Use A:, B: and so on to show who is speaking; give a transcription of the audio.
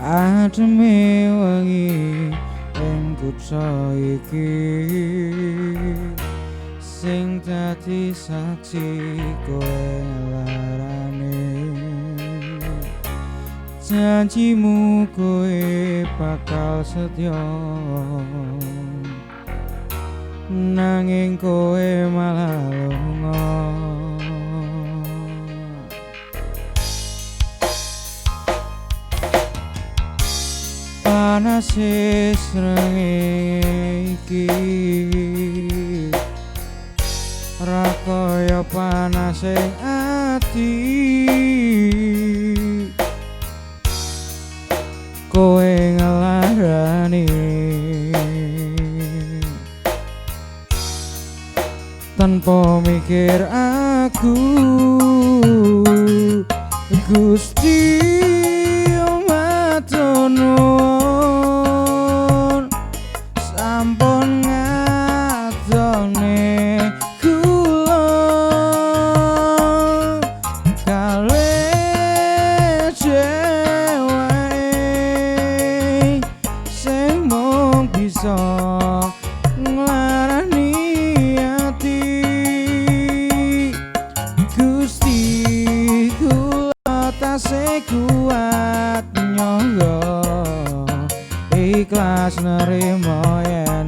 A: ademe wengi ing kutha iki sing dadi saksi kowe larane janjimu kowe bakal setya nanging kowe malah lunga panas srengenge iki ra kaya panase ati kowe ngelarani tanpa mikir aku Gusti matur nuwun sampun ngadone kula kalih cewek sing mung bisa nglarani ati Gusti kula tasih kuat nyangga ikhlas nerima yen